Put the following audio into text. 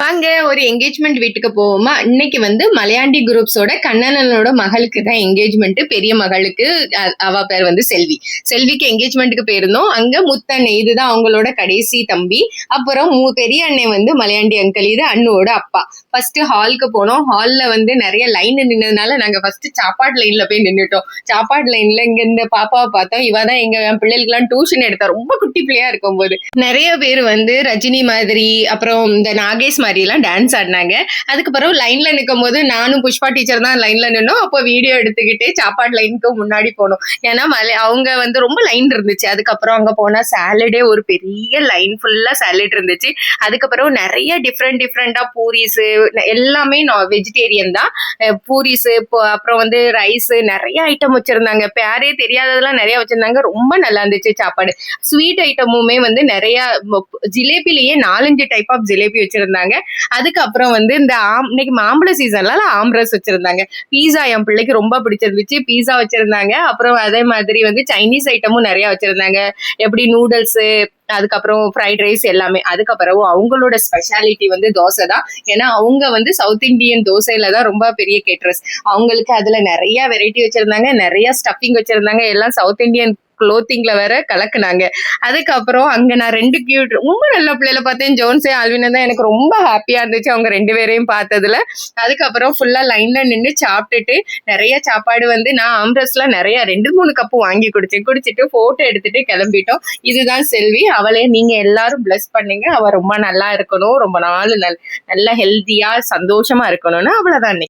வாங்க ஒரு என்கேஜ்மெண்ட் வீட்டுக்கு போவோமா. இன்னைக்கு வந்து மலையாண்டி குரூப்ஸோட கண்ணனனோட மகளுக்கு தான் என்கேஜ்மெண்ட். பெரிய மகளுக்கு அவ பேர் வந்து செல்வி. செல்விக்கு என்கேஜ்மெண்ட்டுக்கு போயிருந்தோம். அங்க முத்தண்ணே இதுதான் அவங்களோட கடைசி தம்பி. அப்புறம் பெரிய அண்ணன் வந்து மலையாண்டி அங்கிள், இது அண்ணுவோட அப்பா. ஃபர்ஸ்ட் ஹாலுக்கு போனோம். ஹால்ல வந்து நிறைய லைன் நின்னதுனால நாங்க ஃபர்ஸ்ட் சாப்பாடு லைன்ல போய் நின்னுட்டோம். சாப்பாடு லைன்ல இங்க இந்த பாப்பாவை பார்த்தோம். இவதான் எங்க பிள்ளைகளுக்கு எல்லாம் டியூஷன் எடுத்தா, ரொம்ப குட்டி பிள்ளையா இருக்கும் போது. நிறைய பேர் வந்து ரஜினி மாதிரி அப்புறம் இந்த நாகேஷ் மாதிரி எல்லாம் டான்ஸ் ஆடினாங்க. அதுக்கப்புறம் லைன்ல நிற்கும் போது நானும் புஷ்பா டீச்சர் தான் லைன்ல நின்னோம். அப்போ வீடியோ எடுத்துக்கிட்டு சாப்பாடு லைனுக்கு முன்னாடி போனோம். ஏன்னா அவங்க வந்து ரொம்ப லைன் இருந்துச்சு. அதுக்கப்புறம் அங்க போனா சாலடே ஒரு பெரிய லைன் ஃபுல்லா சாலட் இருந்துச்சு. அதுக்கப்புறம் நிறைய டிஃப்ரெண்டா பூரிஸ் எல்லாமே வெஜிடேரியன் தான். பூரிஸ் அப்புறம் வந்து ரைஸ் நிறைய ஐட்டம் வச்சிருந்தாங்க. பேரே தெரியாததெல்லாம் நிறைய வச்சிருந்தாங்க. ரொம்ப நல்லா இருந்துச்சு சாப்பாடு. ஸ்வீட் ஐட்டமுமே வந்து நிறைய ஜிலேபிலேயே 4-5 டைப் ஆஃப் ஜிலேபி வச்சிருந்தாங்க. அதுக்கப்புறம் வந்து இந்த இன்னைக்கு மாம்பழ சீசன்ல ஆம்ரஸ் வச்சிருந்தாங்க. பீஸா என் பிள்ளைக்கு ரொம்ப பிடிச்சிருந்துச்சு. பீஸா வச்சிருந்தாங்க. அப்புறம் அதே மாதிரி வந்து சைனீஸ் ஐட்டமும் நிறைய வச்சிருந்தாங்க. எப்படி நூடுல்ஸ், அதுக்கப்புறம் ஃப்ரைட் ரைஸ் எல்லாமே. அதுக்கப்புறம் அவங்களோட ஸ்பெஷாலிட்டி வந்து தோசை தான். ஏன்னா அவங்க வந்து சவுத் இந்தியன் தோசையில தான் ரொம்ப பெரிய கேட்டரஸ். அவங்களுக்கு அதுல நிறைய வெரைட்டி வச்சிருந்தாங்க, நிறைய ஸ்டஃபிங் வச்சிருந்தாங்க. எல்லாம் சவுத் இந்தியன் க்ளோத்திங்ல வேற கலக்குனாங்க. அதுக்கப்புறம் அங்க நான் 2 கியூட் ரொம்ப நல்ல பிள்ளைல பார்த்தேன். ஜோன்ஸே ஆல்வினா தான் எனக்கு ரொம்ப ஹாப்பியா இருந்துச்சு அவங்க 2 பேரையும் பார்த்ததுல. அதுக்கப்புறம் ஃபுல்லா லைன்ல நின்று சாப்பிட்டுட்டு நிறைய சாப்பாடு வந்து நான் ஆம்ரஸ்லாம் நிறைய 2-3 கப்பு வாங்கி குடிச்சிட்டு போட்டோ எடுத்துட்டு கிளம்பிட்டோம். இதுதான் செல்வி. அவளே நீங்க எல்லாரும் பிளஸ் பண்ணுங்க. அவ ரொம்ப நல்லா இருக்கணும், ரொம்ப நாள் நல்ல ஹெல்த்தியா சந்தோஷமா இருக்கணும்னு. அவ்வளவுதான்.